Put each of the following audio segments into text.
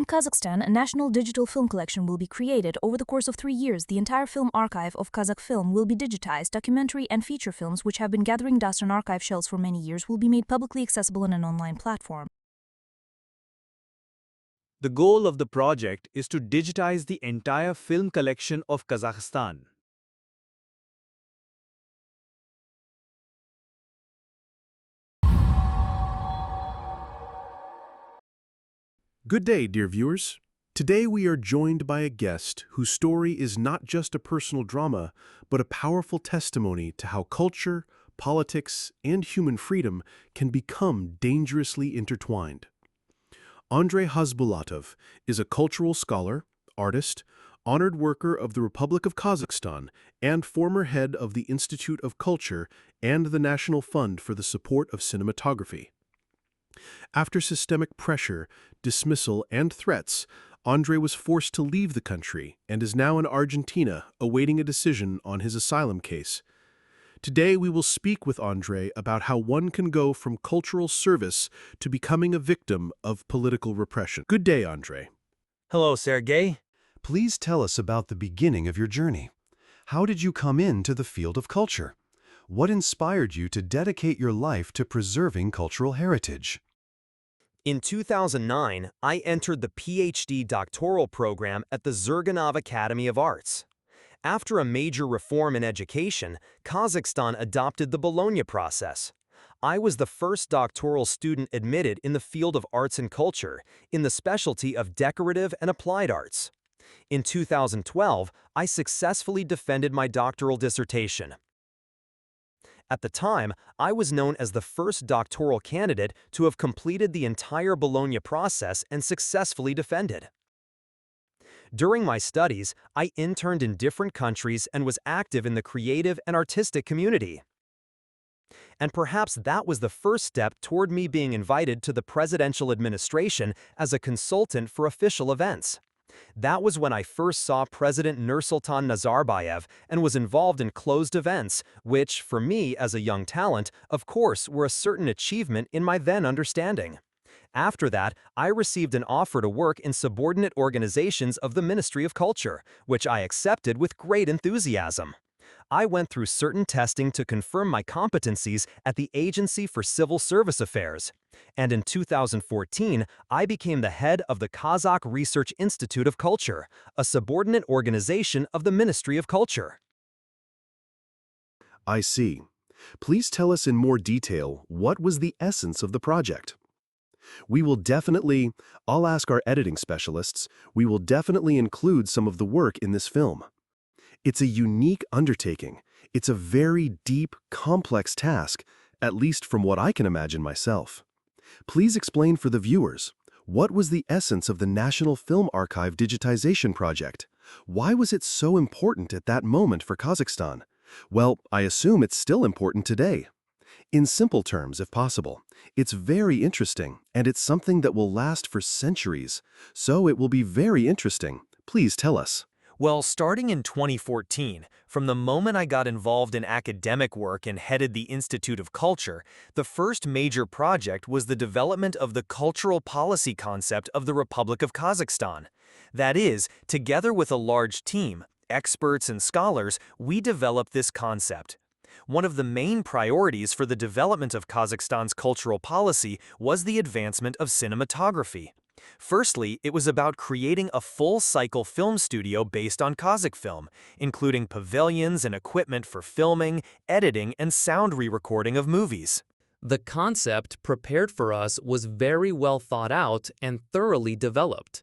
In Kazakhstan, a national digital film collection will be created. Over the course of 3 years, the entire film archive of Kazakh film will be digitized. Documentary and feature films, which have been gathering dust on archive shelves for many years, will be made publicly accessible on an online platform. The goal of the project is to digitize the entire film collection of Kazakhstan. Good day, dear viewers. Today we are joined by a guest whose story is not just a personal drama, but a powerful testimony to how culture, politics, and human freedom can become dangerously intertwined. Andrei Khazbulatov is a cultural scholar, artist, honored worker of the Republic of Kazakhstan, and former head of the Institute of Culture and the National Fund for the Support of Cinematography. After systemic pressure, dismissal, and threats, Andrei was forced to leave the country and is now in Argentina awaiting a decision on his asylum case. Today we will speak with Andrei about how one can go from cultural service to becoming a victim of political repression. Good day, Andrei. Hello, Sergey. Please tell us about the beginning of your journey. How did you come into the field of culture? What inspired you to dedicate your life to preserving cultural heritage? In 2009, I entered the PhD doctoral program at the Zurganov Academy of Arts. After a major reform in education, Kazakhstan adopted the Bologna process. I was the first doctoral student admitted in the field of arts and culture, in the specialty of decorative and applied arts. In 2012, I successfully defended my doctoral dissertation. At the time, I was known as the first doctoral candidate to have completed the entire Bologna process and successfully defended. During my studies, I interned in different countries and was active in the creative and artistic community. And perhaps that was the first step toward me being invited to the presidential administration as a consultant for official events. That was when I first saw President Nursultan Nazarbayev and was involved in closed events, which, for me as a young talent, of course, were a certain achievement in my then understanding. After that, I received an offer to work in subordinate organizations of the Ministry of Culture, which I accepted with great enthusiasm. I went through certain testing to confirm my competencies at the Agency for Civil Service Affairs. And in 2014, I became the head of the Kazakh Research Institute of Culture, a subordinate organization of the Ministry of Culture. I see. Please tell us in more detail what was the essence of the project. I'll ask our editing specialists, we will definitely include some of the work in this film. It's a unique undertaking. It's a very deep, complex task, at least from what I can imagine myself. Please explain for the viewers, what was the essence of the National Film Archive Digitization project? Why was it so important at that moment for Kazakhstan? Well, I assume it's still important today. In simple terms, if possible, it's very interesting, and it's something that will last for centuries. So it will be very interesting. Please tell us. Well, starting in 2014, from the moment I got involved in academic work and headed the Institute of Culture, the first major project was the development of the cultural policy concept of the Republic of Kazakhstan. That is, together with a large team, experts and scholars, we developed this concept. One of the main priorities for the development of Kazakhstan's cultural policy was the advancement of cinematography. Firstly, it was about creating a full-cycle film studio based on Kazakh film, including pavilions and equipment for filming, editing, and sound re-recording of movies. The concept prepared for us was very well thought out and thoroughly developed.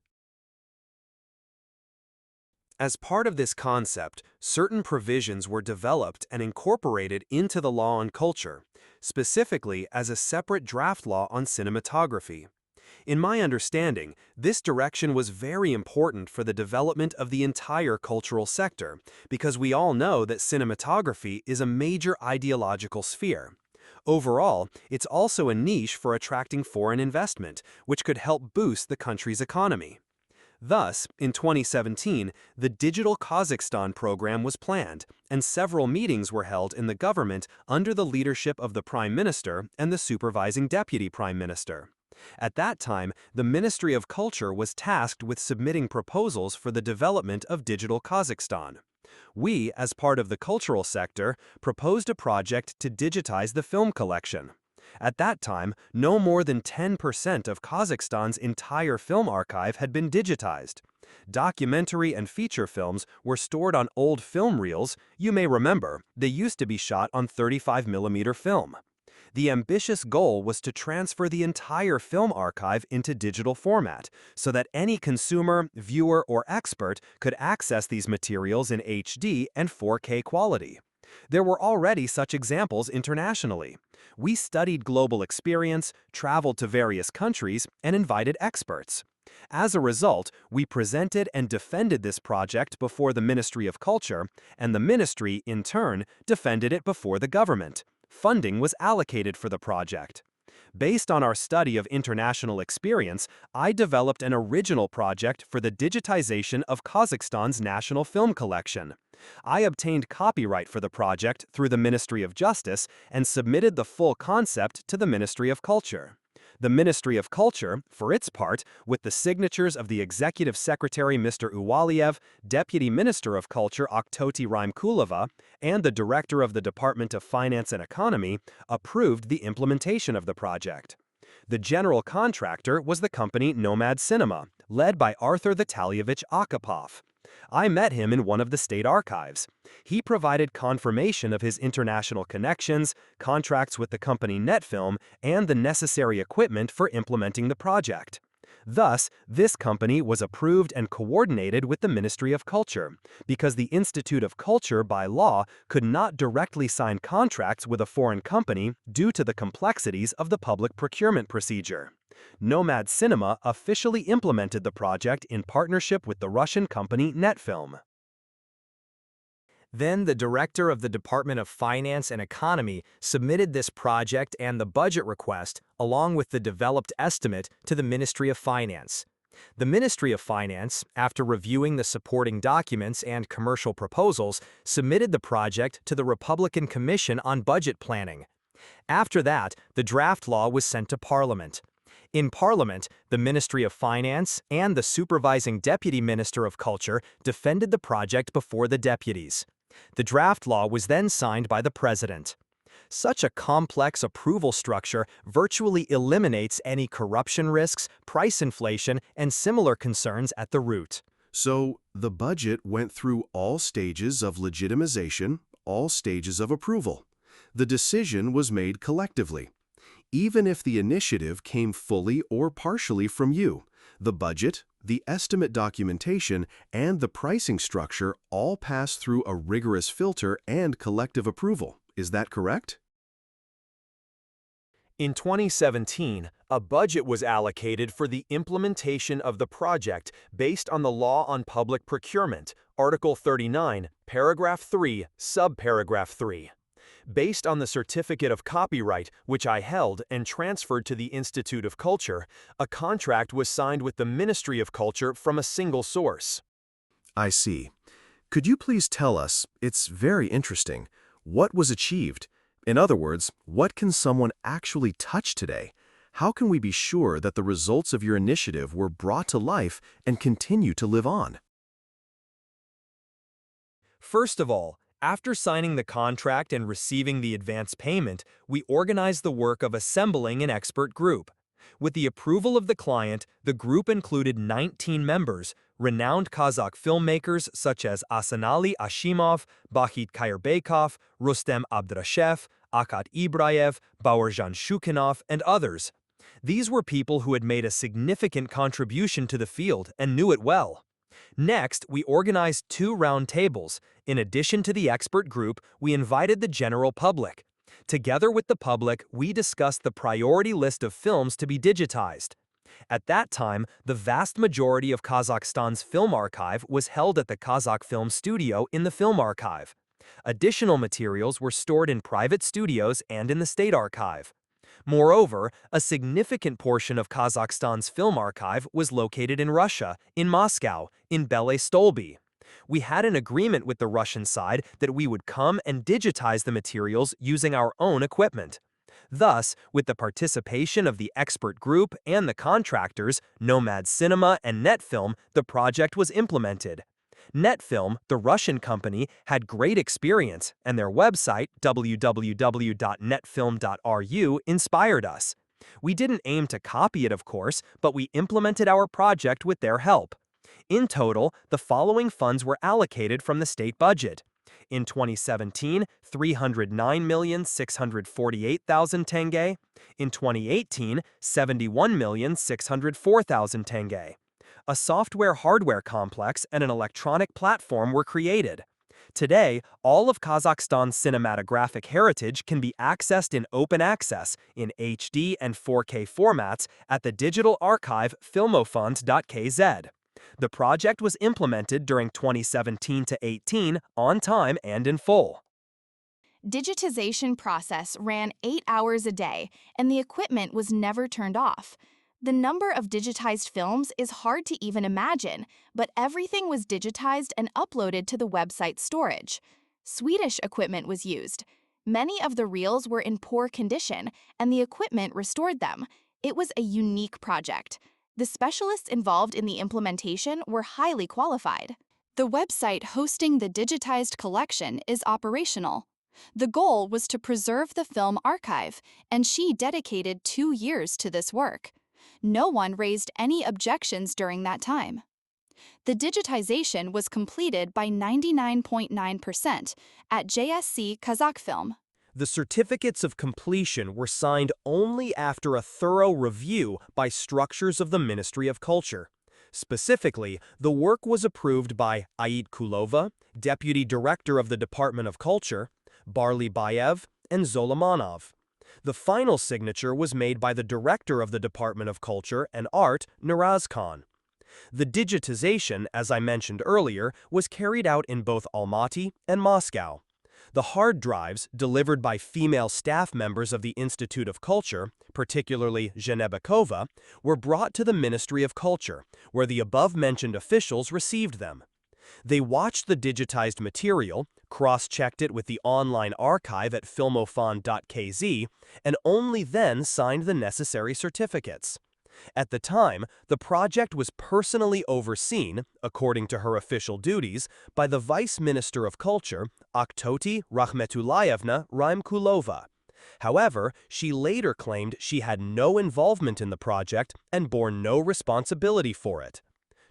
As part of this concept, certain provisions were developed and incorporated into the law on culture, specifically as a separate draft law on cinematography. In my understanding, this direction was very important for the development of the entire cultural sector, because we all know that cinematography is a major ideological sphere. Overall, it's also a niche for attracting foreign investment, which could help boost the country's economy. Thus, in 2017, the Digital Kazakhstan program was planned, and several meetings were held in the government under the leadership of the Prime Minister and the Supervising Deputy Prime Minister. At that time, the Ministry of Culture was tasked with submitting proposals for the development of digital Kazakhstan. We, as part of the cultural sector, proposed a project to digitize the film collection. At that time, no more than 10% of Kazakhstan's entire film archive had been digitized. Documentary and feature films were stored on old film reels. You may remember, they used to be shot on 35mm film. The ambitious goal was to transfer the entire film archive into digital format, so that any consumer, viewer, or expert could access these materials in HD and 4K quality. There were already such examples internationally. We studied global experience, traveled to various countries, and invited experts. As a result, we presented and defended this project before the Ministry of Culture, and the ministry, in turn, defended it before the government. Funding was allocated for the project. Based on our study of international experience, I developed an original project for the digitization of Kazakhstan's national film collection. I obtained copyright for the project through the Ministry of Justice and submitted the full concept to the Ministry of Culture. The Ministry of Culture, for its part, with the signatures of the Executive Secretary Mr. Uwaliev, Deputy Minister of Culture Oktoti Rymkulova, and the Director of the Department of Finance and Economy, approved the implementation of the project. The general contractor was the company Nomad Cinema, led by Arthur Vitalyevich Akapov. I met him in one of the state archives. He provided confirmation of his international connections, contracts with the company Netfilm, and the necessary equipment for implementing the project. Thus, this company was approved and coordinated with the Ministry of Culture, because the Institute of Culture, by law, could not directly sign contracts with a foreign company due to the complexities of the public procurement procedure. Nomad Cinema officially implemented the project in partnership with the Russian company Netfilm. Then the director of the Department of Finance and Economy submitted this project and the budget request, along with the developed estimate, to the Ministry of Finance. The Ministry of Finance, after reviewing the supporting documents and commercial proposals, submitted the project to the Republican Commission on Budget Planning. After that, the draft law was sent to Parliament. In Parliament, the Ministry of Finance and the supervising Deputy Minister of Culture defended the project before the deputies. The draft law was then signed by the President. Such a complex approval structure virtually eliminates any corruption risks, price inflation, and similar concerns at the root. So, the budget went through all stages of legitimization, all stages of approval. The decision was made collectively. Even if the initiative came fully or partially from you, the budget, the estimate documentation, and the pricing structure all pass through a rigorous filter and collective approval. Is that correct? In 2017, a budget was allocated for the implementation of the project based on the Law on Public Procurement, Article 39, Paragraph 3, Subparagraph 3. Based on the Certificate of Copyright, which I held and transferred to the Institute of Culture, a contract was signed with the Ministry of Culture from a single source. I see. Could you please tell us, it's very interesting, what was achieved? In other words, what can someone actually touch today? How can we be sure that the results of your initiative were brought to life and continue to live on? First of all, after signing the contract and receiving the advance payment, we organized the work of assembling an expert group. With the approval of the client, the group included 19 members, renowned Kazakh filmmakers such as Asanali Ashimov, Bahit Kayerbeykov, Rustem Abdrashev, Akat Ibrayev, Baurjan Shukinov, and others. These were people who had made a significant contribution to the field and knew it well. Next, we organized 2 round tables. In addition to the expert group, we invited the general public. Together with the public, we discussed the priority list of films to be digitized. At that time, the vast majority of Kazakhstan's film archive was held at the Kazakh Film Studio in the Film Archive. Additional materials were stored in private studios and in the State Archive. Moreover, a significant portion of Kazakhstan's film archive was located in Russia, in Moscow, in Bele-Stolby. We had an agreement with the Russian side that we would come and digitize the materials using our own equipment. Thus, with the participation of the expert group and the contractors, Nomad Cinema and Netfilm, the project was implemented. Netfilm, the Russian company, had great experience, and their website, www.netfilm.ru, inspired us. We didn't aim to copy it, of course, but we implemented our project with their help. In total, the following funds were allocated from the state budget. In 2017, 309,648,000 tenge. In 2018, 71,604,000 tenge. A software-hardware complex and an electronic platform were created. Today, all of Kazakhstan's cinematographic heritage can be accessed in open access in HD and 4K formats at the digital archive filmofund.kz. The project was implemented during 2017 to 18 on time and in full. Digitization process ran 8 hours a day, and the equipment was never turned off. The number of digitized films is hard to even imagine, but everything was digitized and uploaded to the website storage. Swedish equipment was used. Many of the reels were in poor condition, and the equipment restored them. It was a unique project. The specialists involved in the implementation were highly qualified. The website hosting the digitized collection is operational. The goal was to preserve the film archive, and she dedicated 2 years to this work. No one raised any objections during that time. The digitization was completed by 99.9% at JSC Kazakhfilm. The certificates of completion were signed only after a thorough review by structures of the Ministry of Culture. Specifically, the work was approved by Ait Kulova, Deputy Director of the Department of Culture, Barly Bayev, and Zolomanov. The final signature was made by the Director of the Department of Culture and Art, Naraz Khan. The digitization, as I mentioned earlier, was carried out in both Almaty and Moscow. The hard drives, delivered by female staff members of the Institute of Culture, particularly Zhenebekova, were brought to the Ministry of Culture, where the above-mentioned officials received them. They watched the digitized material, cross-checked it with the online archive at filmofon.kz, and only then signed the necessary certificates. At the time, the project was personally overseen, according to her official duties, by the Vice Minister of Culture, Akhtoti Rahmetulayevna Rymkulova. However, she later claimed she had no involvement in the project and bore no responsibility for it.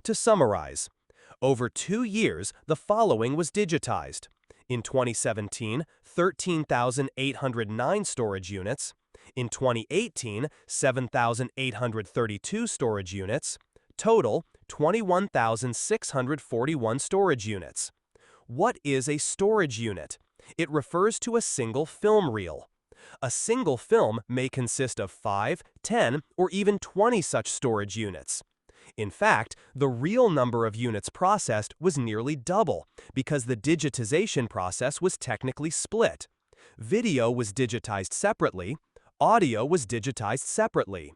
To summarize, over 2 years, the following was digitized. In 2017, 13,809 storage units. In 2018, 7,832 storage units. Total, 21,641 storage units. What is a storage unit? It refers to a single film reel. A single film may consist of 5, 10, or even 20 such storage units. In fact, the real number of units processed was nearly double, because the digitization process was technically split. Video was digitized separately, audio was digitized separately.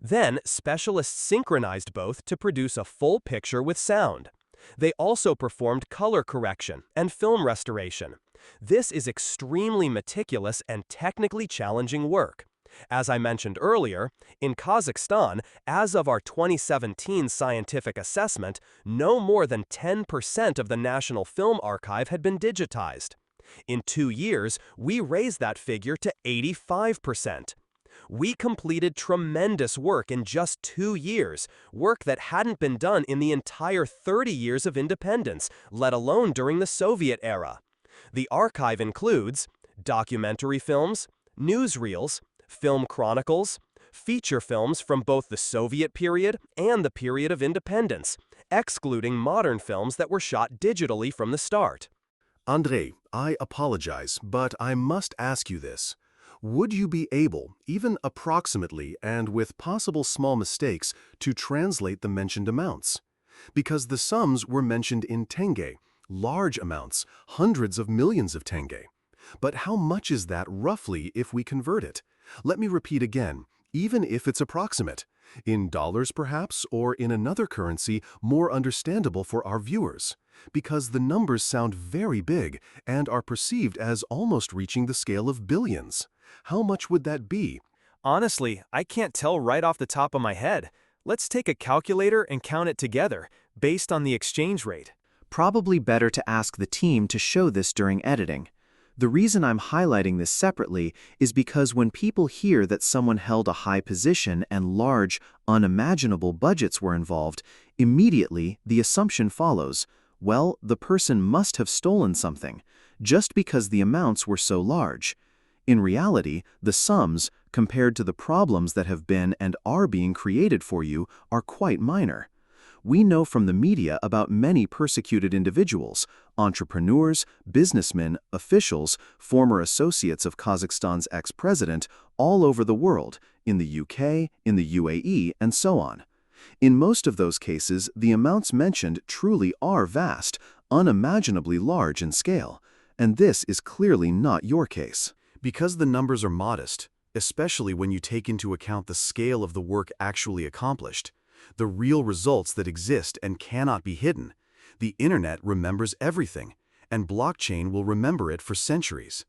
Then, specialists synchronized both to produce a full picture with sound. They also performed color correction and film restoration. This is extremely meticulous and technically challenging work. As I mentioned earlier, in Kazakhstan, as of our 2017 scientific assessment, no more than 10% of the National Film Archive had been digitized. In 2 years, we raised that figure to 85%. We completed tremendous work in just 2 years, work that hadn't been done in the entire 30 years of independence, let alone during the Soviet era. The archive includes documentary films, newsreels, film chronicles, feature films from both the Soviet period and the period of independence, excluding modern films that were shot digitally from the start. Andrei, I apologize, but I must ask you this. Would you be able, even approximately and with possible small mistakes, to translate the mentioned amounts? Because the sums were mentioned in tenge, large amounts, hundreds of millions of tenge. But how much is that roughly if we convert it? Let me repeat again, even if it's approximate. In dollars perhaps, or in another currency more understandable for our viewers. Because the numbers sound very big and are perceived as almost reaching the scale of billions. How much would that be? Honestly, I can't tell right off the top of my head. Let's take a calculator and count it together, based on the exchange rate. Probably better to ask the team to show this during editing. The reason I'm highlighting this separately is because when people hear that someone held a high position and large, unimaginable budgets were involved, immediately the assumption follows, well, the person must have stolen something, just because the amounts were so large. In reality, the sums, compared to the problems that have been and are being created for you, are quite minor. We know from the media about many persecuted individuals, entrepreneurs, businessmen, officials, former associates of Kazakhstan's ex-president, all over the world, in the UK, in the UAE, and so on. In most of those cases, the amounts mentioned truly are vast, unimaginably large in scale, and this is clearly not your case. Because the numbers are modest, especially when you take into account the scale of the work actually accomplished, the real results that exist and cannot be hidden, the internet remembers everything, and blockchain will remember it for centuries.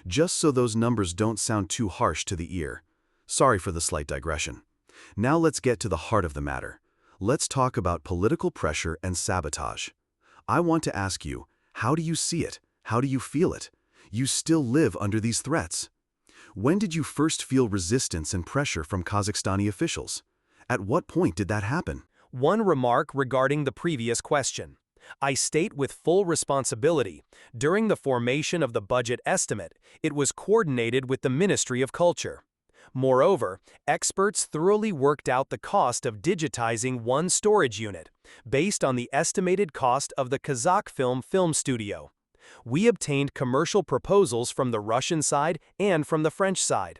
Just so those numbers don't sound too harsh to the ear. Sorry for the slight digression. Now let's get to the heart of the matter. Let's talk about political pressure and sabotage. I want to ask you, how do you see it? How do you feel it? You still live under these threats. When did you first feel resistance and pressure from Kazakhstani officials? At what point did that happen? One remark regarding the previous question. I state with full responsibility, during the formation of the budget estimate, it was coordinated with the Ministry of Culture. Moreover, experts thoroughly worked out the cost of digitizing one storage unit, based on the estimated cost of the Kazakh film studio. We obtained commercial proposals from the Russian side and from the French side.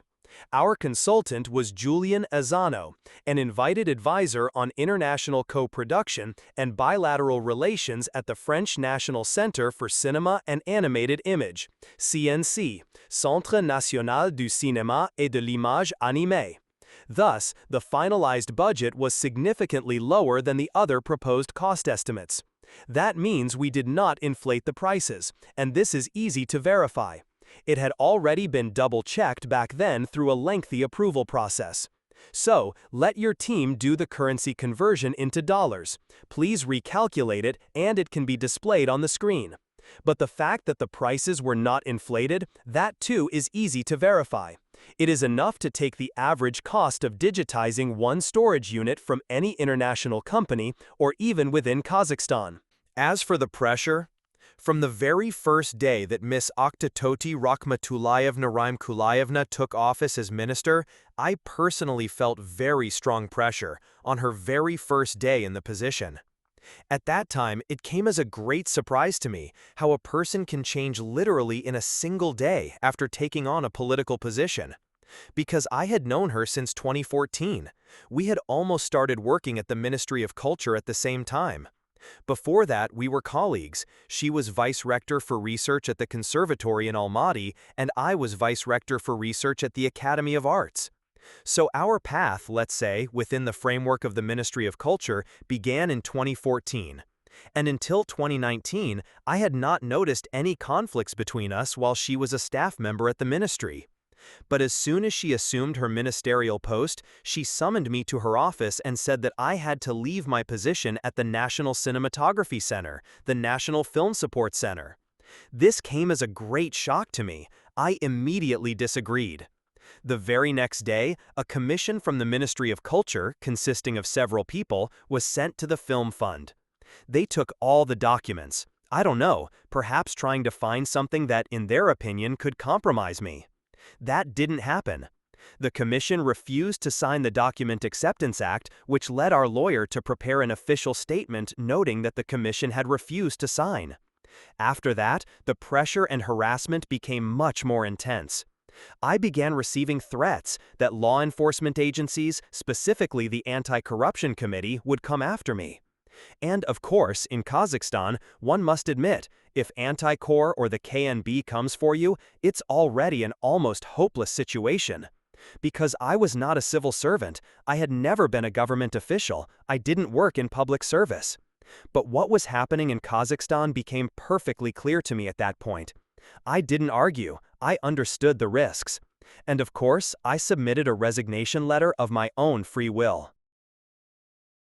Our consultant was Julian Azano, an invited advisor on international co-production and bilateral relations at the French National Center for Cinema and Animated Image, CNC, Centre National du Cinéma et de l'Image Animée. Thus, the finalized budget was significantly lower than the other proposed cost estimates. That means we did not inflate the prices, and this is easy to verify. It had already been double-checked back then through a lengthy approval process. So, let your team do the currency conversion into dollars. Please recalculate it and it can be displayed on the screen. But the fact that the prices were not inflated, that too is easy to verify. It is enough to take the average cost of digitizing one storage unit from any international company or even within Kazakhstan. As for the pressure, from the very first day that Miss Oktototi Rakhmatulayevna Raimkulayevna took office as minister, I personally felt very strong pressure on her very first day in the position. At that time, it came as a great surprise to me how a person can change literally in a single day after taking on a political position. Because I had known her since 2014. We had almost started working at the Ministry of Culture at the same time. Before that, we were colleagues. She was Vice Rector for Research at the Conservatory in Almaty, and I was Vice Rector for Research at the Academy of Arts. So our path, let's say, within the framework of the Ministry of Culture, began in 2014. And until 2019, I had not noticed any conflicts between us while she was a staff member at the ministry. But as soon as she assumed her ministerial post, she summoned me to her office and said that I had to leave my position at the National Cinematography Center, the National Film Support Center. This came as a great shock to me. I immediately disagreed. The very next day, a commission from the Ministry of Culture, consisting of several people, was sent to the Film Fund. They took all the documents. I don't know, perhaps trying to find something that, in their opinion, could compromise me. That didn't happen. The commission refused to sign the Document Acceptance Act, which led our lawyer to prepare an official statement noting that the commission had refused to sign. After that, the pressure and harassment became much more intense. I began receiving threats that law enforcement agencies, specifically the Anti-Corruption Committee, would come after me. And of course, in Kazakhstan, one must admit, if Anti-Cor or the KNB comes for you, it's already an almost hopeless situation. Because I was not a civil servant, I had never been a government official, I didn't work in public service. But what was happening in Kazakhstan became perfectly clear to me at that point. I didn't argue, I understood the risks. And of course, I submitted a resignation letter of my own free will.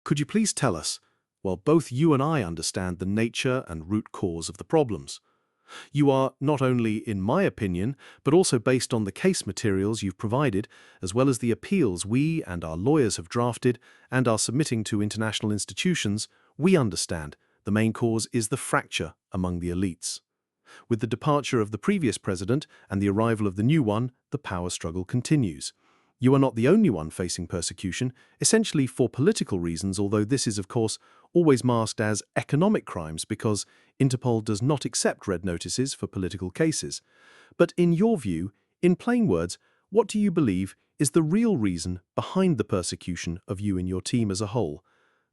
Could you please tell us, well, both you and I understand the nature and root cause of the problems. You are not only, in my opinion, but also based on the case materials you've provided, as well as the appeals we and our lawyers have drafted and are submitting to international institutions, we understand the main cause is the fracture among the elites. With the departure of the previous president and the arrival of the new one, the power struggle continues. You are not the only one facing persecution, essentially for political reasons, although this is, of course, always masked as economic crimes because Interpol does not accept red notices for political cases. But in your view, in plain words, what do you believe is the real reason behind the persecution of you and your team as a whole?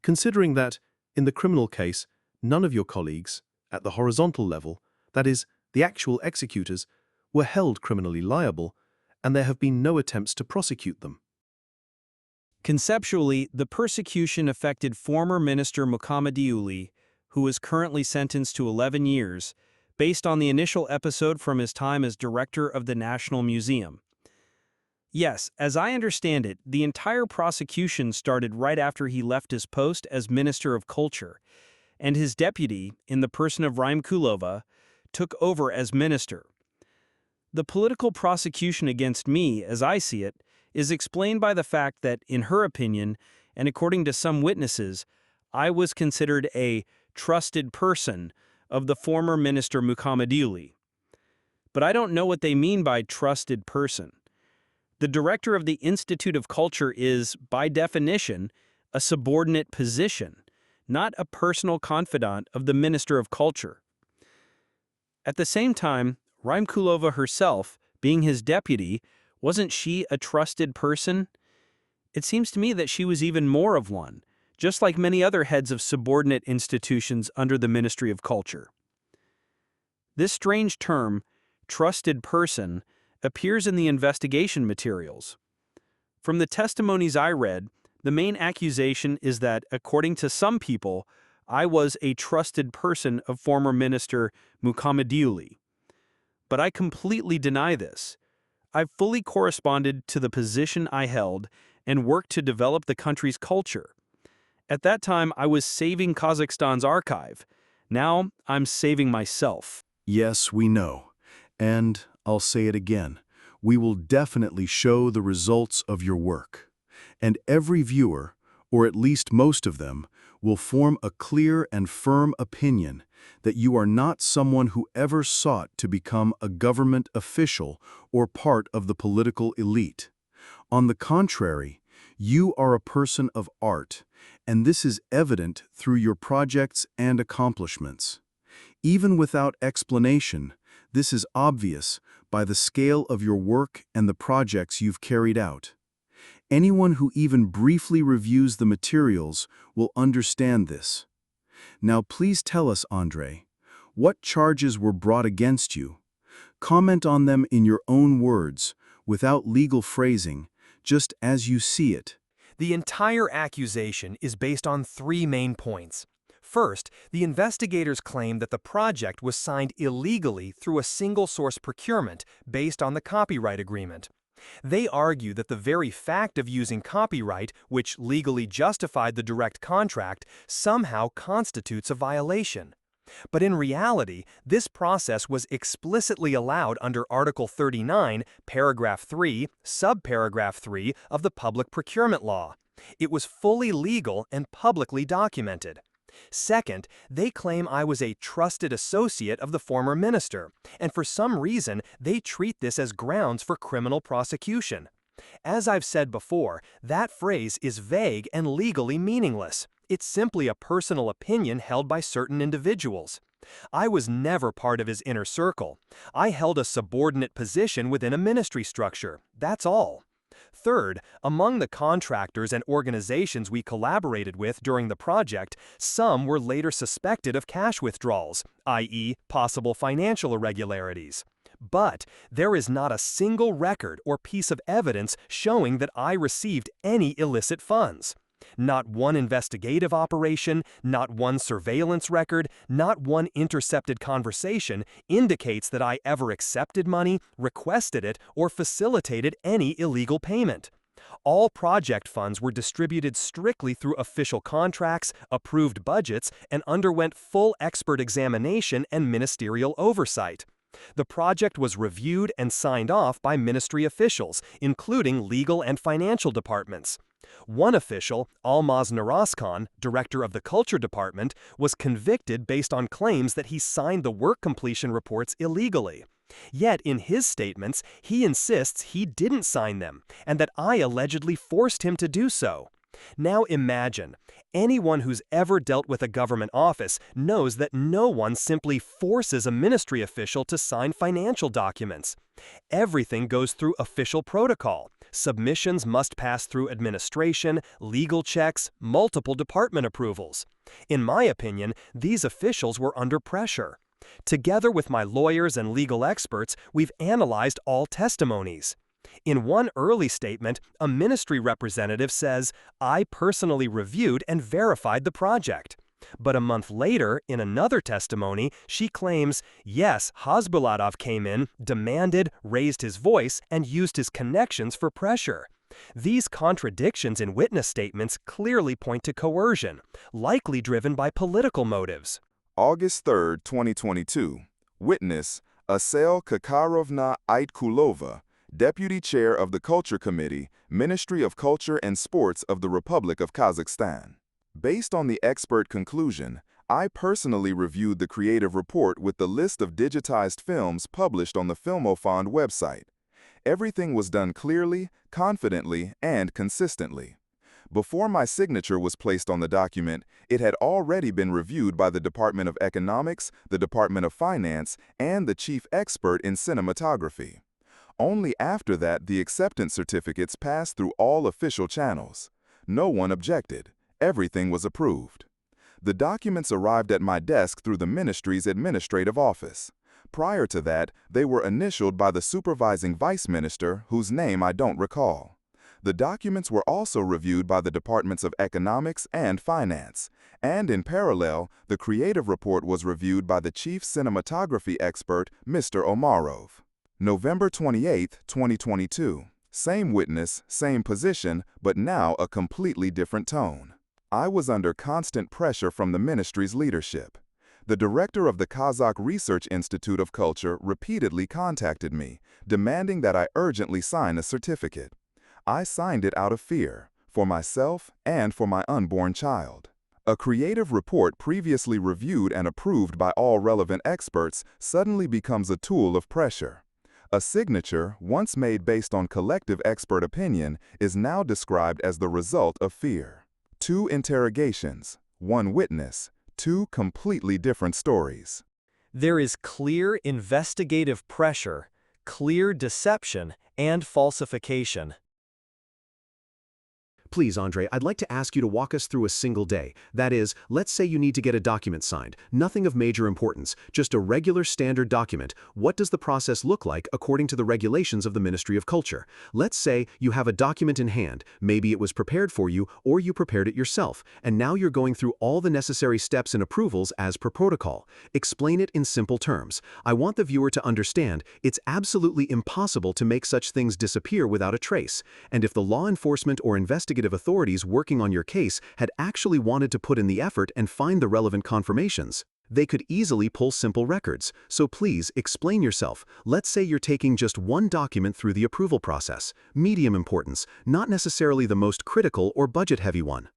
Considering that, in the criminal case, none of your colleagues, at the horizontal level, that is, the actual executors, were held criminally liable, and there have been no attempts to prosecute them. Conceptually, the persecution affected former Minister Muhammadiuli, who is currently sentenced to 11 years, based on the initial episode from his time as director of the National Museum. Yes, as I understand it, the entire prosecution started right after he left his post as Minister of Culture, and his deputy, in the person of Rymkulova, took over as minister. The political prosecution against me, as I see it, is explained by the fact that, in her opinion, and according to some witnesses, I was considered a trusted person of the former minister Muhammadiuli. But I don't know what they mean by trusted person. The director of the Institute of Culture is, by definition, a subordinate position, not a personal confidant of the Minister of Culture. At the same time, Rymkulova herself, being his deputy, wasn't she a trusted person? It seems to me that she was even more of one, just like many other heads of subordinate institutions under the Ministry of Culture. This strange term, trusted person, appears in the investigation materials. From the testimonies I read, the main accusation is that, according to some people, I was a trusted person of former Minister Muhammadiuli. But I completely deny this. I've fully corresponded to the position I held and worked to develop the country's culture. At that time, I was saving Kazakhstan's archive. Now, I'm saving myself. Yes, we know. And I'll say it again. We will definitely show the results of your work. And every viewer, or at least most of them, will form a clear and firm opinion that you are not someone who ever sought to become a government official or part of the political elite. On the contrary, you are a person of art, and this is evident through your projects and accomplishments. Even without explanation, this is obvious by the scale of your work and the projects you've carried out. Anyone who even briefly reviews the materials will understand this. Now please tell us, Andrei, what charges were brought against you? Comment on them in your own words, without legal phrasing, just as you see it. The entire accusation is based on three main points. First, the investigators claim that the project was signed illegally through a single-source procurement based on the copyright agreement. They argue that the very fact of using copyright, which legally justified the direct contract, somehow constitutes a violation. But in reality, this process was explicitly allowed under Article 39, Paragraph 3, Subparagraph 3 of the Public Procurement Law. It was fully legal and publicly documented. Second, they claim I was a trusted associate of the former minister, and for some reason, they treat this as grounds for criminal prosecution. As I've said before, that phrase is vague and legally meaningless. It's simply a personal opinion held by certain individuals. I was never part of his inner circle. I held a subordinate position within a ministry structure. That's all. Third, among the contractors and organizations we collaborated with during the project, some were later suspected of cash withdrawals, i.e., possible financial irregularities. But there is not a single record or piece of evidence showing that I received any illicit funds. Not one investigative operation, not one surveillance record, not one intercepted conversation indicates that I ever accepted money, requested it, or facilitated any illegal payment. All project funds were distributed strictly through official contracts, approved budgets, and underwent full expert examination and ministerial oversight. The project was reviewed and signed off by ministry officials, including legal and financial departments. One official, Almaz Naraskan, director of the Culture Department, was convicted based on claims that he signed the work completion reports illegally. Yet, in his statements, he insists he didn't sign them, and that I allegedly forced him to do so. Now imagine, anyone who's ever dealt with a government office knows that no one simply forces a ministry official to sign financial documents. Everything goes through official protocol. Submissions must pass through administration, legal checks, multiple department approvals. In my opinion, these officials were under pressure. Together with my lawyers and legal experts, we've analyzed all testimonies. In one early statement, a ministry representative says, "I personally reviewed and verified the project." But a month later, in another testimony, she claims, yes, Khazbulatov came in, demanded, raised his voice, and used his connections for pressure. These contradictions in witness statements clearly point to coercion, likely driven by political motives. August 3, 2022. Witness, Asel Kakarovna Aitkulova, Deputy Chair of the Culture Committee, Ministry of Culture and Sports of the Republic of Kazakhstan. Based on the expert conclusion, I personally reviewed the creative report with the list of digitized films published on the Filmofond website. Everything was done clearly, confidently, and consistently. Before my signature was placed on the document, it had already been reviewed by the Department of Economics, the Department of Finance, and the chief expert in cinematography. Only after that the acceptance certificates passed through all official channels. No one objected. Everything was approved. The documents arrived at my desk through the ministry's administrative office. Prior to that, they were initialed by the supervising vice minister, whose name I don't recall. The documents were also reviewed by the Departments of Economics and Finance, and in parallel, the creative report was reviewed by the chief cinematography expert, Mr. Omarov. November 28, 2022. Same witness, same position, but now a completely different tone. I was under constant pressure from the ministry's leadership. The director of the Kazakh Research Institute of Culture repeatedly contacted me, demanding that I urgently sign a certificate. I signed it out of fear, for myself and for my unborn child. A creative report previously reviewed and approved by all relevant experts suddenly becomes a tool of pressure. A signature, once made based on collective expert opinion, is now described as the result of fear. 2 interrogations, 1 witness, 2 completely different stories. There is clear investigative pressure, clear deception, and falsification. Please, Andre, I'd like to ask you to walk us through a single day. That is, let's say you need to get a document signed. Nothing of major importance, just a regular standard document. What does the process look like according to the regulations of the Ministry of Culture? Let's say you have a document in hand. Maybe it was prepared for you, or you prepared it yourself, and now you're going through all the necessary steps and approvals as per protocol. Explain it in simple terms. I want the viewer to understand it's absolutely impossible to make such things disappear without a trace. And if the law enforcement or investigative authorities working on your case had actually wanted to put in the effort and find the relevant confirmations, they could easily pull simple records. So please, explain yourself. Let's say you're taking just one document through the approval process. Medium importance, not necessarily the most critical or budget-heavy one.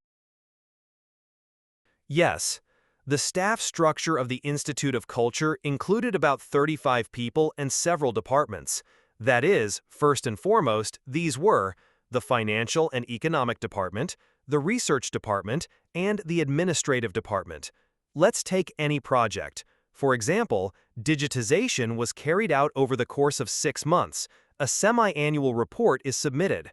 Yes. The staff structure of the Institute of Culture included about 35 people and several departments. That is, first and foremost, these were the Financial and Economic Department, the Research Department, and the Administrative Department. Let's take any project. For example, digitization was carried out over the course of 6 months. A semi-annual report is submitted.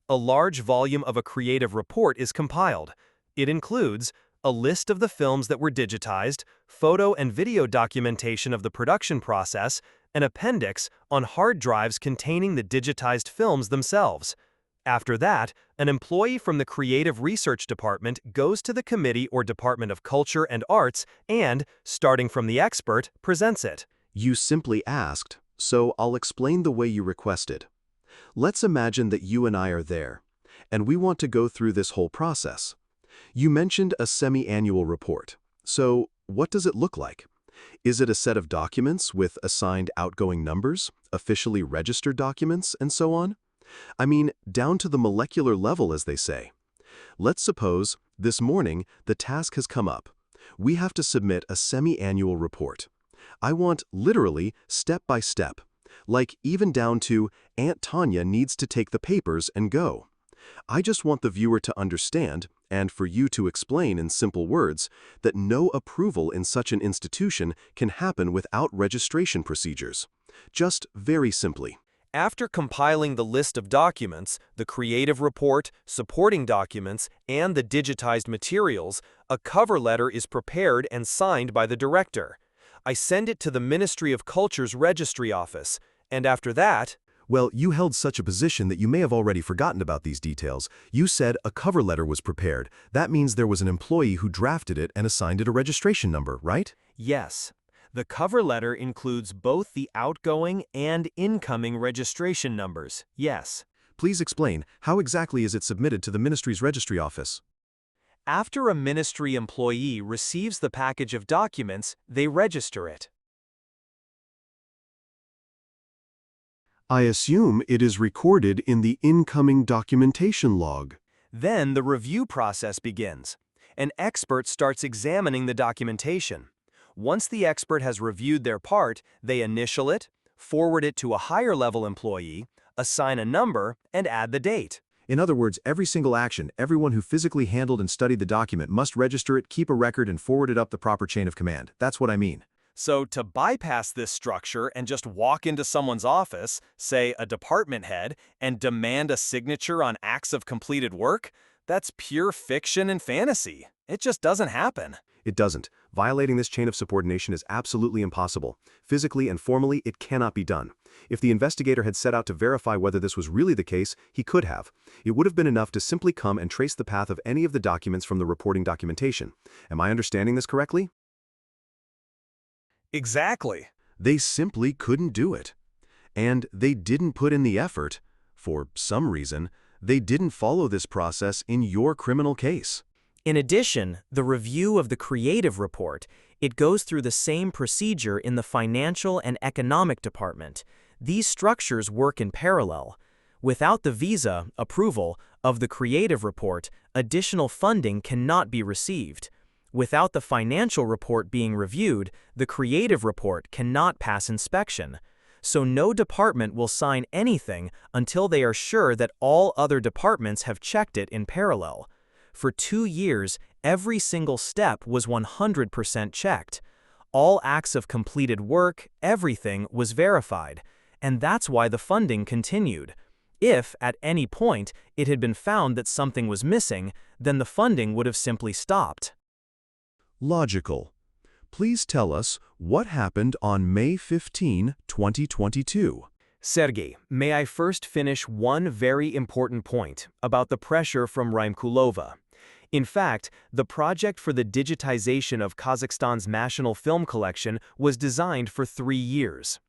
A large volume of a creative report is compiled. It includes a list of the films that were digitized, photo and video documentation of the production process, an appendix on hard drives containing the digitized films themselves. After that, an employee from the Creative Research Department goes to the Committee or Department of Culture and Arts and, starting from the expert, presents it. You simply asked, so I'll explain the way you requested. Let's imagine that you and I are there, and we want to go through this whole process. You mentioned a semi-annual report. So, what does it look like? Is it a set of documents with assigned outgoing numbers, officially registered documents, and so on? I mean, down to the molecular level, as they say. Let's suppose, this morning, the task has come up. We have to submit a semi-annual report. I want, literally, step by step. Like, even down to, Aunt Tanya needs to take the papers and go. I just want the viewer to understand, and for you to explain in simple words, that no approval in such an institution can happen without registration procedures. Just very simply. After compiling the list of documents, the creative report, supporting documents, and the digitized materials, a cover letter is prepared and signed by the director. I send it to the Ministry of Culture's registry office, and after that… Well, you held such a position that you may have already forgotten about these details. You said a cover letter was prepared. That means there was an employee who drafted it and assigned it a registration number, right? Yes. The cover letter includes both the outgoing and incoming registration numbers, yes. Please explain, how exactly is it submitted to the ministry's registry office? After a ministry employee receives the package of documents, they register it. I assume it is recorded in the incoming documentation log. Then the review process begins. An expert starts examining the documentation. Once the expert has reviewed their part, they initial it, forward it to a higher-level employee, assign a number, and add the date. In other words, every single action, everyone who physically handled and studied the document must register it, keep a record, and forward it up the proper chain of command. That's what I mean. So to bypass this structure and just walk into someone's office, say a department head, and demand a signature on acts of completed work, that's pure fiction and fantasy. It just doesn't happen. It doesn't. Violating this chain of subordination is absolutely impossible. Physically and formally, it cannot be done. If the investigator had set out to verify whether this was really the case, he could have. It would have been enough to simply come and trace the path of any of the documents from the reporting documentation. Am I understanding this correctly? Exactly. They simply couldn't do it. And they didn't put in the effort. For some reason, they didn't follow this process in your criminal case. In addition, the review of the creative report, it goes through the same procedure in the financial and economic department. These structures work in parallel. Without the visa approval of the creative report, additional funding cannot be received. Without the financial report being reviewed, the creative report cannot pass inspection. So no department will sign anything until they are sure that all other departments have checked it in parallel. For 2 years, every single step was 100% checked. All acts of completed work, everything was verified. And that's why the funding continued. If, at any point, it had been found that something was missing, then the funding would have simply stopped. Logical. Please tell us what happened on May 15, 2022. Sergey, may I first finish one very important point about the pressure from Rymkulova. In fact, the project for the digitization of Kazakhstan's national film collection was designed for 3 years.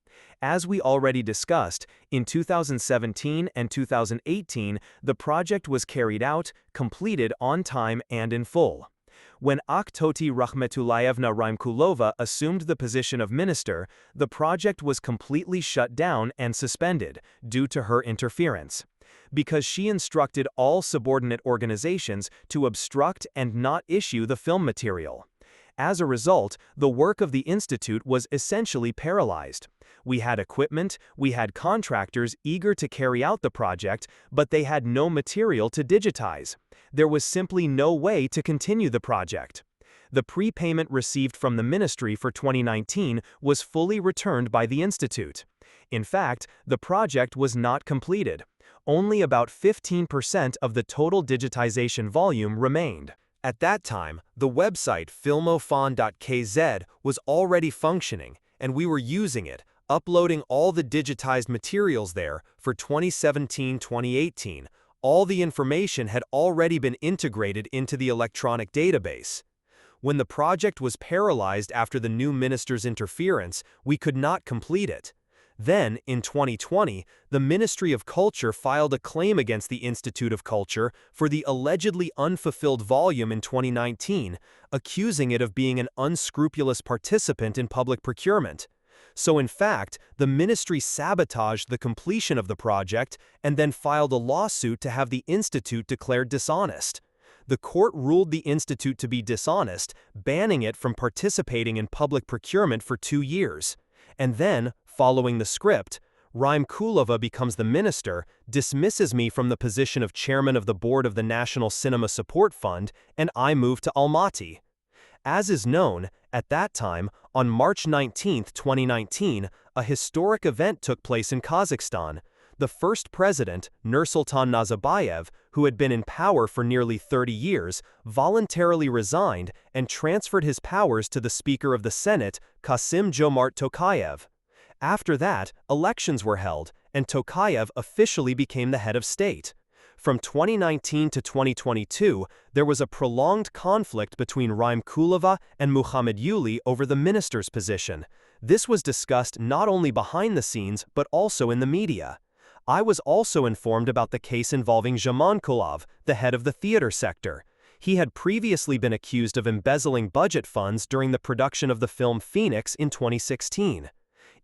As we already discussed, in 2017 and 2018, the project was carried out, completed on time and in full. When Aktoti Rahmetulayevna Rymkulova assumed the position of minister, the project was completely shut down and suspended due to her interference, because she instructed all subordinate organizations to obstruct and not issue the film material. As a result, the work of the institute was essentially paralyzed. We had equipment, we had contractors eager to carry out the project, but they had no material to digitize. There was simply no way to continue the project. The prepayment received from the ministry for 2019 was fully returned by the institute. In fact, the project was not completed. Only about 15% of the total digitization volume remained. At that time, the website filmofon.kz was already functioning, and we were using it, uploading all the digitized materials there for 2017-2018, All the information had already been integrated into the electronic database. When the project was paralyzed after the new minister's interference, we could not complete it. Then, in 2020, the Ministry of Culture filed a claim against the Institute of Culture for the allegedly unfulfilled volume in 2019, accusing it of being an unscrupulous participant in public procurement. So in fact, the ministry sabotaged the completion of the project and then filed a lawsuit to have the institute declared dishonest. The court ruled the institute to be dishonest, banning it from participating in public procurement for 2 years. And then, following the script, Rymkulova becomes the minister, dismisses me from the position of chairman of the board of the National Cinema Support Fund, and I move to Almaty. As is known, at that time, on March 19, 2019, a historic event took place in Kazakhstan. The first president, Nursultan Nazarbayev, who had been in power for nearly 30 years, voluntarily resigned and transferred his powers to the Speaker of the Senate, Kassym-Jomart Tokayev. After that, elections were held, and Tokayev officially became the head of state. From 2019 to 2022, there was a prolonged conflict between Rymkulova and Muhammaduli over the minister's position. This was discussed not only behind the scenes but also in the media. I was also informed about the case involving Zhamankulov, the head of the theater sector. He had previously been accused of embezzling budget funds during the production of the film Phoenix in 2016.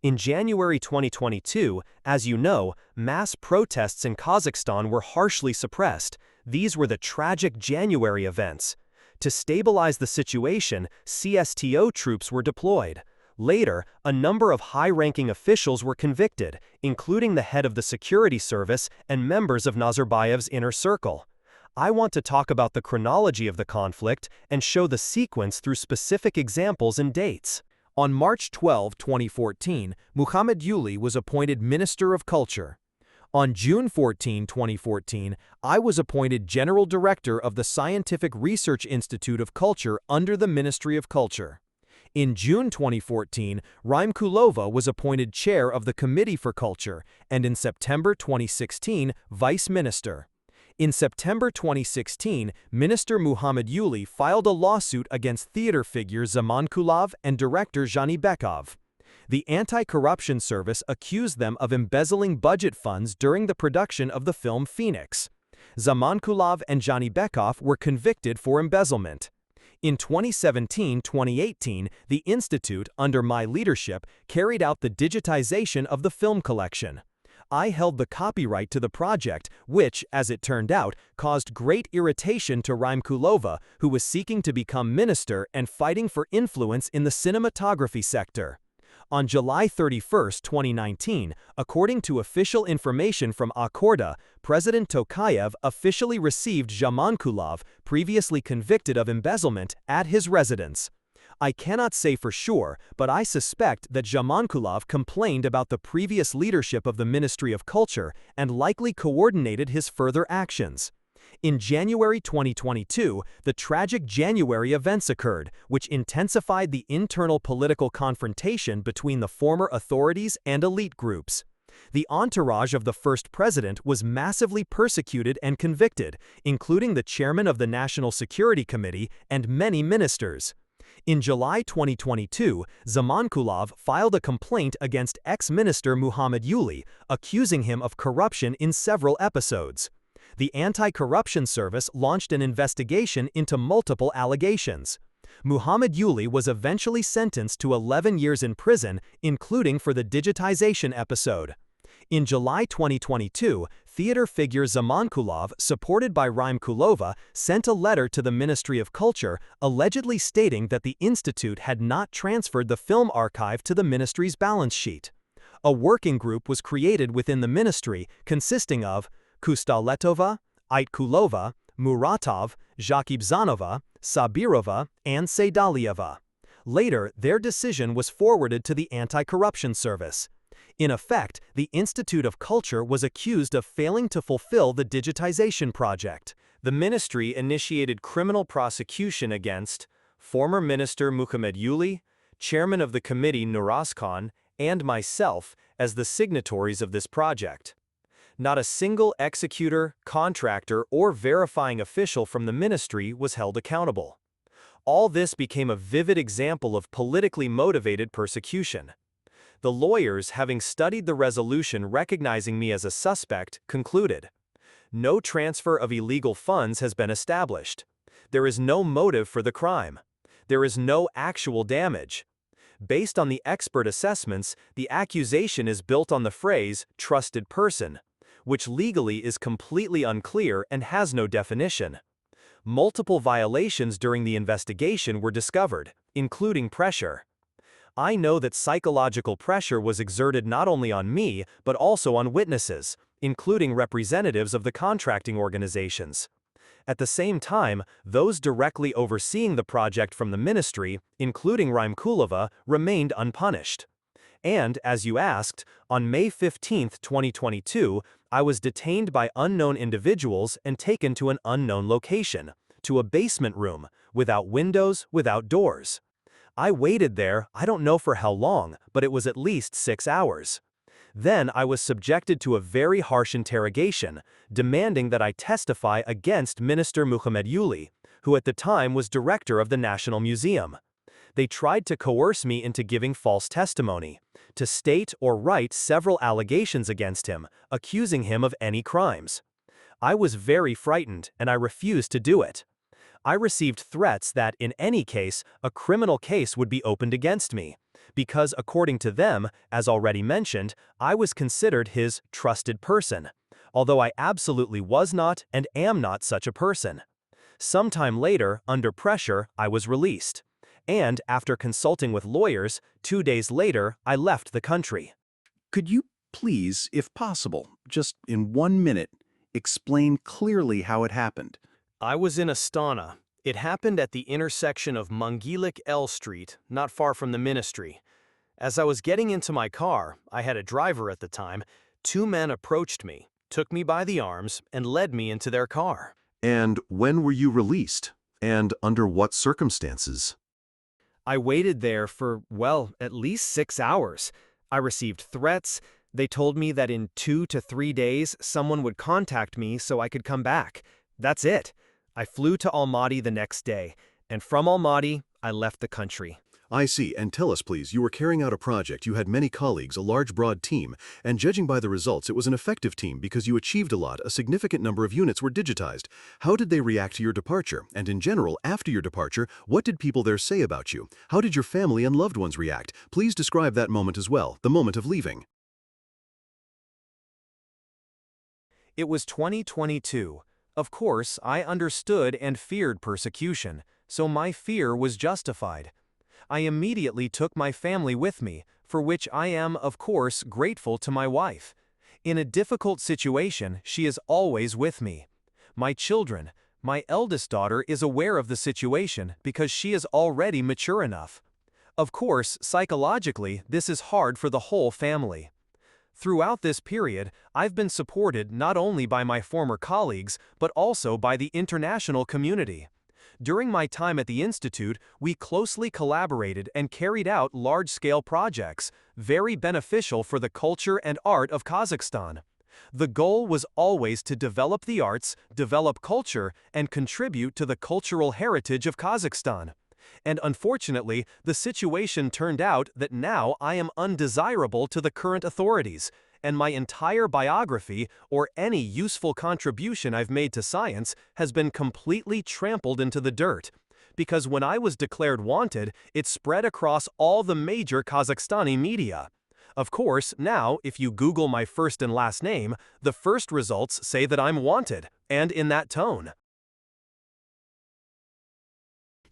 In January 2022, as you know, mass protests in Kazakhstan were harshly suppressed. These were the tragic January events. To stabilize the situation, CSTO troops were deployed. Later, a number of high-ranking officials were convicted, including the head of the security service and members of Nazarbayev's inner circle. I want to talk about the chronology of the conflict and show the sequence through specific examples and dates. On March 12, 2014, Muhammaduli was appointed Minister of Culture. On June 14, 2014, I was appointed General Director of the Scientific Research Institute of Culture under the Ministry of Culture. In June 2014, Rymkulova was appointed Chair of the Committee for Culture, and in September 2016, Vice Minister. In September 2016, Minister Muhammaduli filed a lawsuit against theater figure Zhamankulov and director Zhanibekov. The Anti-Corruption Service accused them of embezzling budget funds during the production of the film Phoenix. Zhamankulov and Zhanibekov were convicted for embezzlement. In 2017-2018, the Institute, under my leadership, carried out the digitization of the film collection. I held the copyright to the project, which, as it turned out, caused great irritation to Rymkulova, who was seeking to become minister and fighting for influence in the cinematography sector. On July 31, 2019, according to official information from ARGA, President Tokayev officially received Zhamankulov, previously convicted of embezzlement, at his residence. I cannot say for sure, but I suspect that Zhamankulov complained about the previous leadership of the Ministry of Culture and likely coordinated his further actions. In January 2022, the tragic January events occurred, which intensified the internal political confrontation between the former authorities and elite groups. The entourage of the first president was massively persecuted and convicted, including the chairman of the National Security Committee and many ministers. In July 2022, Zhamankulov filed a complaint against ex-minister Muhammaduli, accusing him of corruption in several episodes. The Anti-Corruption Service launched an investigation into multiple allegations. Muhammaduli was eventually sentenced to 11 years in prison, including for the Digitization episode. In July 2022, theater figure Zhamankulov, supported by Rymkulova, sent a letter to the Ministry of Culture allegedly stating that the institute had not transferred the film archive to the ministry's balance sheet. A working group was created within the ministry consisting of Khazbulatov, Aytkulova, Muratov, Zakibzhanova, Sabirova, and Saidalieva. Later, their decision was forwarded to the Anti-Corruption Service. In effect, the Institute of Culture was accused of failing to fulfill the digitization project. The ministry initiated criminal prosecution against former Minister Muhammaduli, chairman of the committee Nurazkhan, and myself as the signatories of this project. Not a single executor, contractor, or verifying official from the ministry was held accountable. All this became a vivid example of politically motivated persecution. The lawyers, having studied the resolution recognizing me as a suspect, concluded, "No transfer of illegal funds has been established. There is no motive for the crime. There is no actual damage." Based on the expert assessments, the accusation is built on the phrase, "trusted person," which legally is completely unclear and has no definition. Multiple violations during the investigation were discovered, including pressure. I know that psychological pressure was exerted not only on me, but also on witnesses, including representatives of the contracting organizations. At the same time, those directly overseeing the project from the ministry, including Rymkulova, remained unpunished. And, as you asked, on May 15, 2022, I was detained by unknown individuals and taken to an unknown location, to a basement room, without windows, without doors. I waited there, I don't know for how long, but it was at least 6 hours. Then I was subjected to a very harsh interrogation, demanding that I testify against Minister Muhammeduli, who at the time was director of the National Museum. They tried to coerce me into giving false testimony, to state or write several allegations against him, accusing him of any crimes. I was very frightened, and I refused to do it. I received threats that, in any case, a criminal case would be opened against me, because according to them, as already mentioned, I was considered his trusted person, although I absolutely was not and am not such a person. Sometime later, under pressure, I was released. And, after consulting with lawyers, 2 days later, I left the country. Could you please, if possible, just in 1 minute, explain clearly how it happened? I was in Astana. It happened at the intersection of Mangilik L Street, not far from the ministry. As I was getting into my car, I had a driver at the time, 2 men approached me, took me by the arms, and led me into their car. And when were you released? And under what circumstances? I waited there for, well, at least 6 hours. I received threats. They told me that in 2 to 3 days, someone would contact me so I could come back. That's it. I flew to Almaty the next day, and from Almaty, I left the country. I see. And tell us, please, you were carrying out a project, you had many colleagues, a large, broad team, and judging by the results, it was an effective team because you achieved a lot, a significant number of units were digitized. How did they react to your departure? And in general, after your departure, what did people there say about you? How did your family and loved ones react? Please describe that moment as well, the moment of leaving. It was 2022. Of course, I understood and feared persecution, so my fear was justified. I immediately took my family with me, for which I am, of course, grateful to my wife. In a difficult situation, she is always with me. My children, my eldest daughter is aware of the situation because she is already mature enough. Of course, psychologically, this is hard for the whole family. Throughout this period, I've been supported not only by my former colleagues, but also by the international community. During my time at the Institute, we closely collaborated and carried out large-scale projects, very beneficial for the culture and art of Kazakhstan. The goal was always to develop the arts, develop culture, and contribute to the cultural heritage of Kazakhstan. And unfortunately, the situation turned out that now I am undesirable to the current authorities, and my entire biography, or any useful contribution I've made to science, has been completely trampled into the dirt. Because when I was declared wanted, it spread across all the major Kazakhstani media. Of course, now, if you Google my first and last name, the first results say that I'm wanted, and in that tone.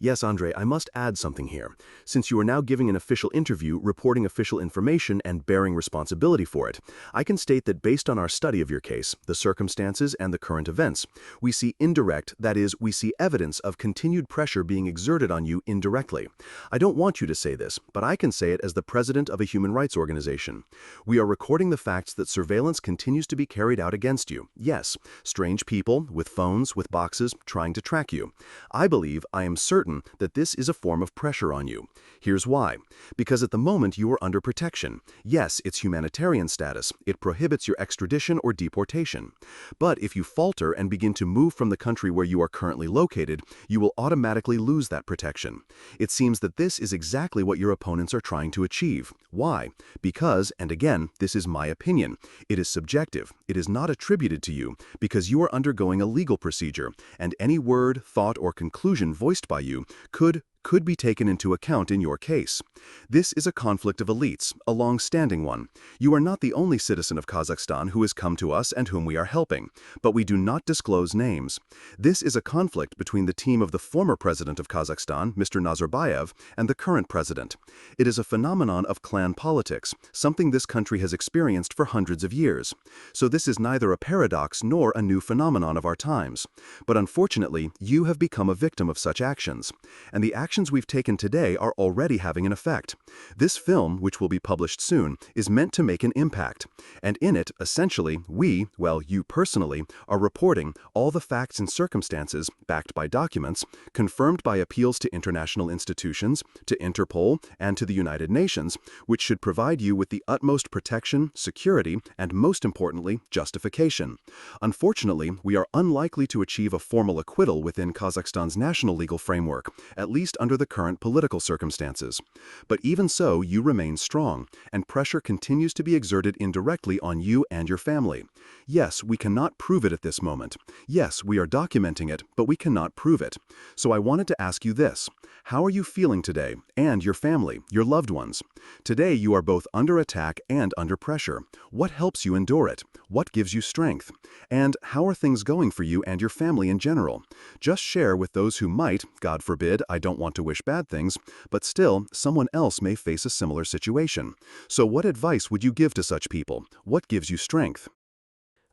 Yes, Andre, I must add something here. Since you are now giving an official interview, reporting official information, and bearing responsibility for it, I can state that based on our study of your case, the circumstances, and the current events, we see indirect, that is, we see evidence of continued pressure being exerted on you indirectly. I don't want you to say this, but I can say it as the president of a human rights organization. We are recording the facts that surveillance continues to be carried out against you. Yes, strange people, with phones, with boxes, trying to track you. I believe, I am certain important that this is a form of pressure on you. Here's why. Because at the moment you are under protection. Yes, it's humanitarian status. It prohibits your extradition or deportation. But if you falter and begin to move from the country where you are currently located, you will automatically lose that protection. It seems that this is exactly what your opponents are trying to achieve. Why? Because, and again, this is my opinion, it is subjective. It is not attributed to you because you are undergoing a legal procedure, and any word, thought, or conclusion voiced by you could be taken into account in your case. This is a conflict of elites, a long-standing one. You are not the only citizen of Kazakhstan who has come to us and whom we are helping, but we do not disclose names. This is a conflict between the team of the former president of Kazakhstan, Mr. Nazarbayev, and the current president. It is a phenomenon of clan politics, something this country has experienced for hundreds of years. So this is neither a paradox nor a new phenomenon of our times. But unfortunately, you have become a victim of such actions. And the actions we've taken today are already having an effect. This film, which will be published soon, is meant to make an impact. And in it, essentially, we, well, you personally, are reporting all the facts and circumstances, backed by documents, confirmed by appeals to international institutions, to Interpol, and to the United Nations, which should provide you with the utmost protection, security, and most importantly, justification. Unfortunately, we are unlikely to achieve a formal acquittal within Kazakhstan's national legal framework, at least under the current political circumstances. But even so, you remain strong, and pressure continues to be exerted indirectly on you and your family. Yes, we cannot prove it at this moment. Yes, we are documenting it, but we cannot prove it. So I wanted to ask you this. How are you feeling today, and your family, your loved ones? Today you are both under attack and under pressure. What helps you endure it? What gives you strength? And how are things going for you and your family in general? Just share with those who might, God forbid, I don't want to wish bad things, but still, someone else may face a similar situation. So what advice would you give to such people? What gives you strength?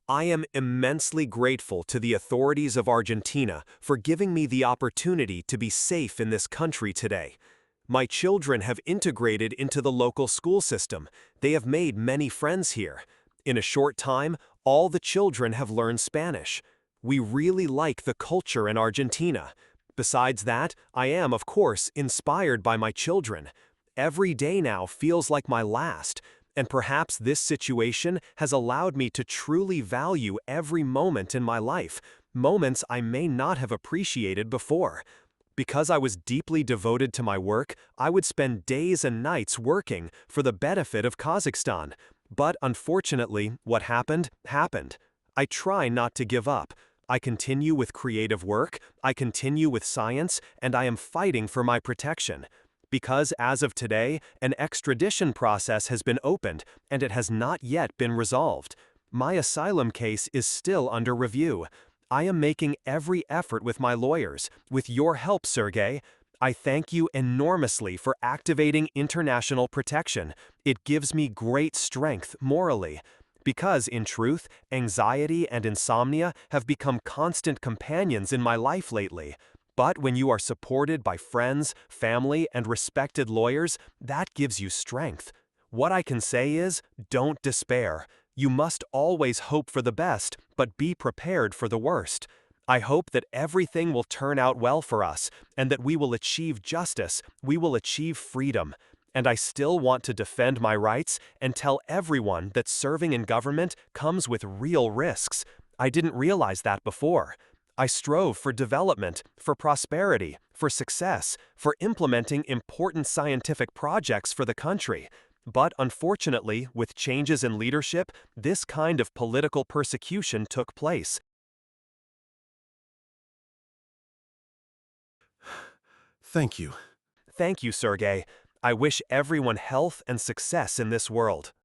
I am immensely grateful to the authorities of Argentina for giving me the opportunity to be safe in this country today. My children have integrated into the local school system. They have made many friends here. In a short time, all the children have learned Spanish. We really like the culture in Argentina. Besides that, I am, of course, inspired by my children. Every day now feels like my last, and perhaps this situation has allowed me to truly value every moment in my life, moments I may not have appreciated before. Because I was deeply devoted to my work, I would spend days and nights working for the benefit of Kazakhstan. But unfortunately, what happened, happened. I try not to give up. I continue with creative work, I continue with science, and I am fighting for my protection. Because as of today, an extradition process has been opened, and it has not yet been resolved. My asylum case is still under review. I am making every effort with my lawyers, with your help, Sergey. I thank you enormously for activating international protection. It gives me great strength morally. Because, in truth, anxiety and insomnia have become constant companions in my life lately. But when you are supported by friends, family, and respected lawyers, that gives you strength. What I can say is, don't despair. You must always hope for the best, but be prepared for the worst. I hope that everything will turn out well for us, and that we will achieve justice, we will achieve freedom. And I still want to defend my rights and tell everyone that serving in government comes with real risks. I didn't realize that before. I strove for development, for prosperity, for success, for implementing important scientific projects for the country. But unfortunately, with changes in leadership, this kind of political persecution took place. Thank you. Thank you, Sergey. I wish everyone health and success in this world.